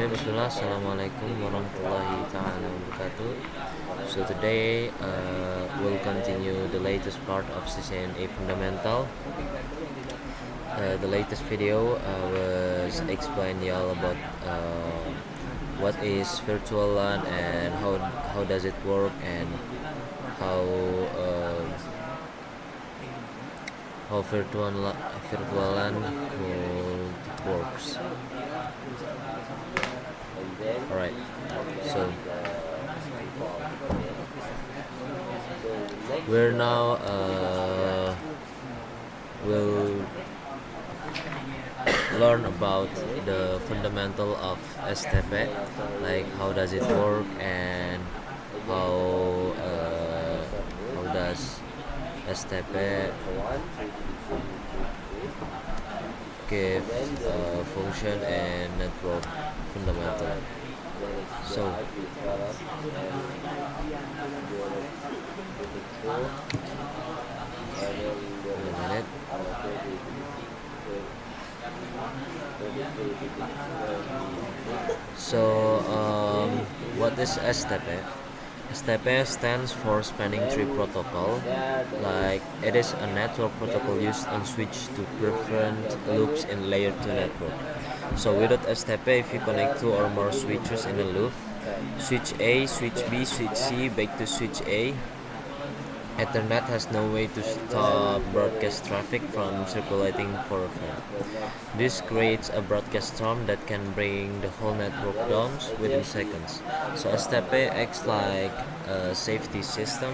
Okay, bismillah. Assalamualaikum warahmatullahi ta'ala wabarakatuh. So today we'll continue the latest part of CCNA Fundamental. The latest video was explained y'all about what is virtual LAN and how does it work and how uh, how virtual LAN could works. Alright, so we're now will learn about the fundamental of STP, like how does it work and how does STP give function and network fundamental. So wait a minute. So what is STP? STP stands for Spanning Tree Protocol. Like it is a network protocol used on switch to prevent loops in layer 2 network. So without STP, if you connect two or more switches in a loop, switch A, switch B, switch C, back to switch A, Ethernet has no way to stop broadcast traffic from circulating forever. This creates a broadcast storm that can bring the whole network down within seconds. So STP acts like a safety system.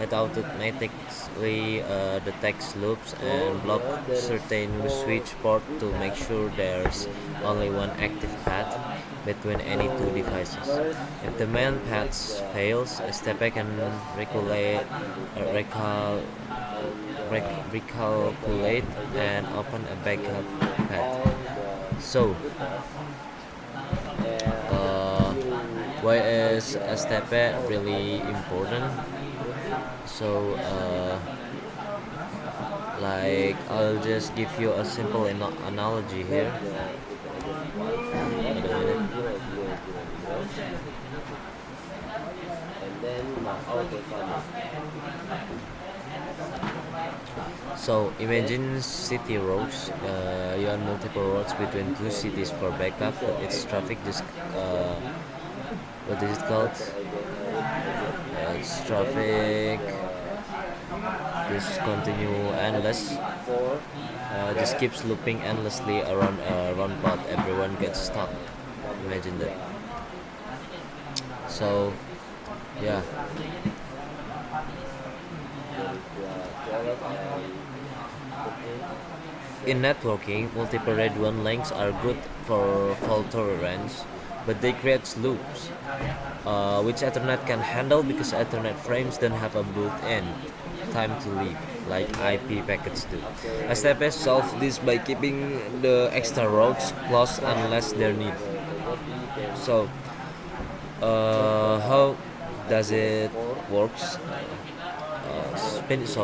It automatically detects loops and blocks certain switch ports to make sure there's only one active path between any two devices. If the main path fails, STP can recalculate and open a backup path. So, uh, why is STP really important? So, like I'll just give you a simple analogy here. Wait a minute. So imagine city roads. You have multiple roads between two cities for backup, but its traffic just what is it called? It's traffic just continue endless. Just keeps looping endlessly around a roundabout. Everyone gets stuck. Imagine that. So yeah. In networking, multiple RAID 1 links are good for fault tolerance, but they create loops, which Ethernet can handle because Ethernet frames don't have a built-in time to leave, like IP packets do. STP solves this by keeping the extra routes closed unless they're needed. So, how does it works?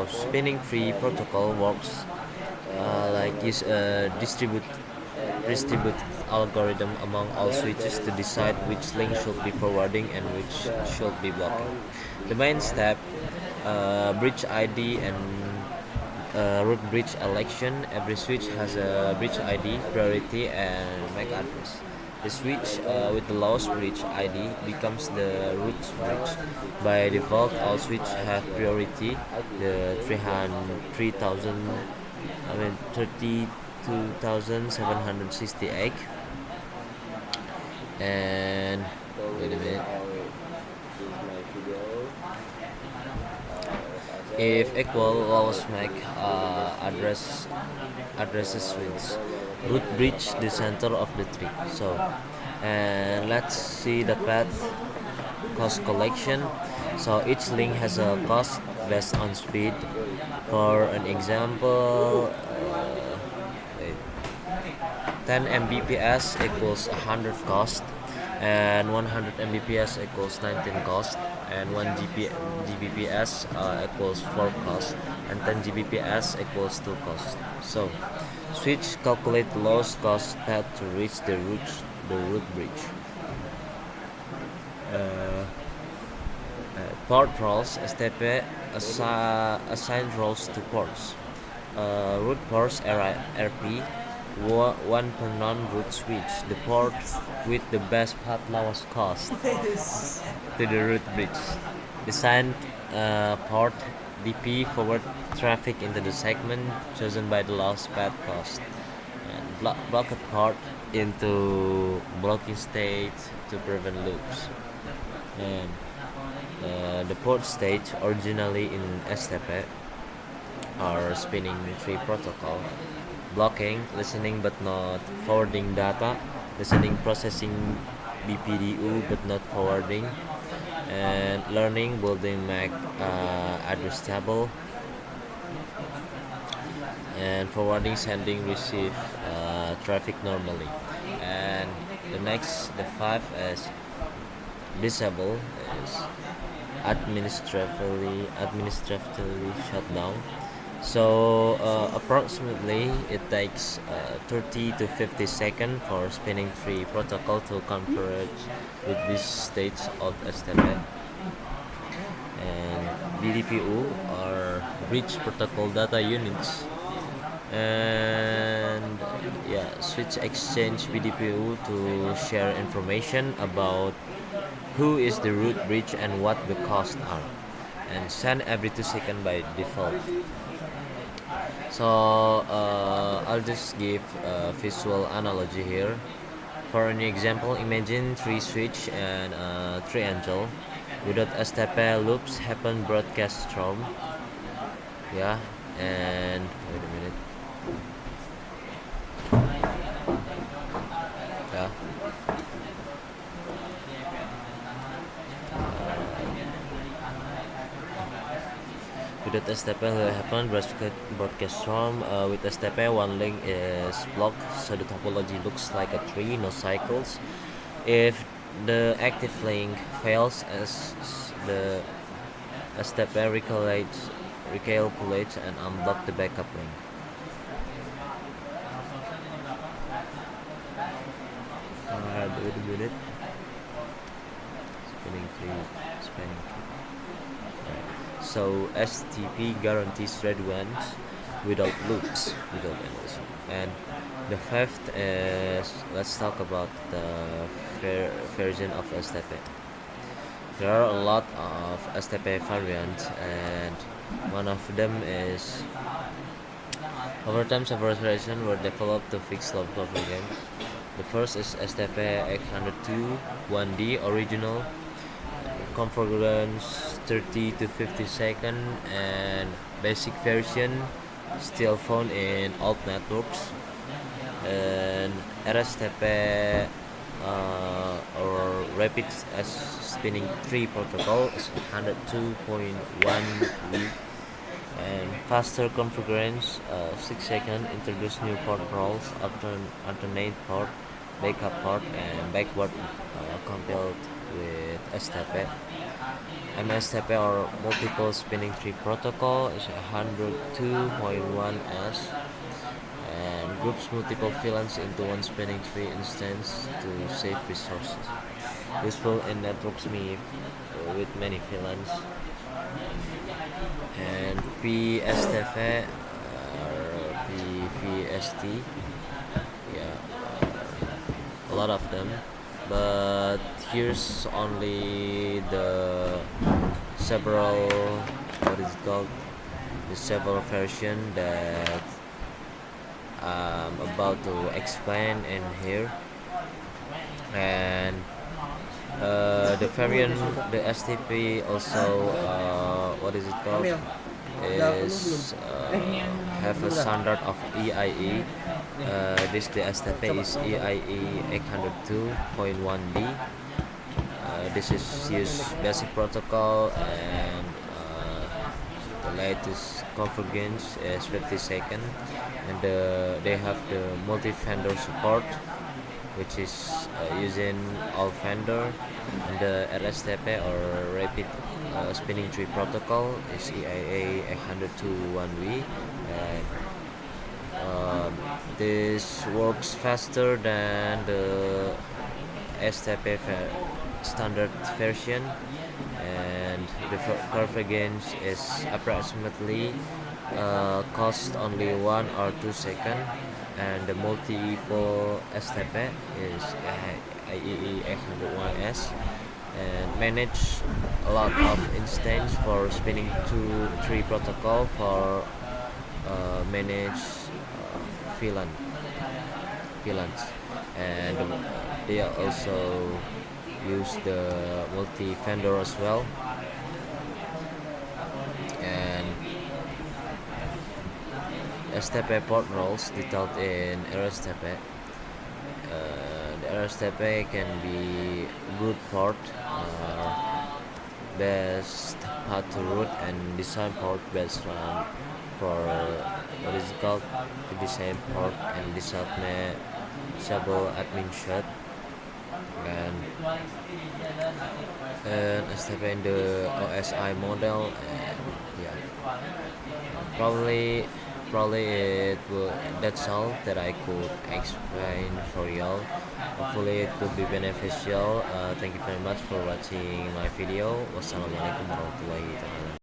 Spinning tree protocol works like use a distribute algorithm among all switches to decide which link should be forwarding and which should be blocking. The main step, bridge ID and root bridge election. Every switch has a bridge ID, priority, and MAC address. The switch with the lowest bridge ID becomes the root bridge. By default, all switches have priority, the 32,768, and wait a minute. If equal, lowest MAC addresses switch. Root bridge the center of the tree. So, and let's see the path cost collection. So each link has a cost based on speed. For an example, 10 Mbps equals 100 cost, and 100 Mbps equals 19 cost, and 1 Gbps equals 4 cost, and 10 Gbps equals 2 cost. So switch calculate lowest cost path to reach the the root bridge. Uh, Port roles STP assign roles to ports. Root ports RP, one per non-root switch. The port with the best path lowest cost to the root bridge. Designed port DP forward traffic into the segment chosen by the lowest path cost. And block a port into blocking state to prevent loops. And the port state originally in STP are spinning tree protocol, blocking, listening but not forwarding data, listening, processing BPDU but not forwarding, and learning, building MAC address table, and forwarding, sending, receive traffic normally. And the five is disable is administratively shut down. So approximately it takes 30 to 50 seconds for spinning tree protocol to converge with this stage of STP. And BDPU are bridge protocol data units. And yeah, switch exchange BDPU to share information about who is the root bridge and what the costs are, and send every 2 seconds by default. So I'll just give a visual analogy here. For an example, imagine 3 switch and 3 angel. Without STP, loops happen broadcast from. Yeah, and wait a minute. Yeah. Without STP happen broadcast from. With STP, one link is blocked, so the topology looks like a tree, no cycles. If the active link fails, as the STP recalculates and unblock the backup link. Wait a minute. Spinning tree. Right. So STP guarantees red ones without loops, without endless. And the fifth is, let's talk about the version of STP. There are a lot of STP variants, and one of them is over time several versions were developed to fix low configuration. The first is STP 802 1D original, configurations 30 to 50 seconds, and basic version still found in old networks. And RSTP or Rapid as Spinning Tree Protocol is 102.1B, and faster configurations 6 seconds, introduce new port roles, alternate port, backup port, and backward compiled with STP. MSTP or multiple spinning tree protocol is 102.1S, and groups multiple VLANs into one spinning tree instance to save resources. Useful in networks with many VLANs. And PSTP or PVST, yeah, a lot of them, but here's only the several, what is it called, the several version that I'm about to explain in here. And the variant, the STP also, what is it called, is have a standard of EIE. This the STP is EIE 802.1D. This is use basic protocol, and the latest configuration is 50 seconds, and they have the multi-vendor support, which is using all vendor. And the RSTP or Rapid Spinning Tree Protocol is EIA 802.1V, and this works faster than the STP standard version, and the convergence is approximately cost only 1 or 2 seconds, and the multiple STP is IEE 801S and manage a lot of instance for spinning 2 3 protocol for manage VLAN VLANs, and they also use the multi vendor as well, and STP port roles detailed in RSTP. The RSTP can be good port, best how to route, and design port based on for what is it called the design port and disable admin shot, and STP in the OSI model, and yeah, probably probably it will that's all that I could explain for y'all. Hopefully it could be beneficial. Thank you very much for watching my video. Wassalamualaikum warahmatullahi wabarakatuh.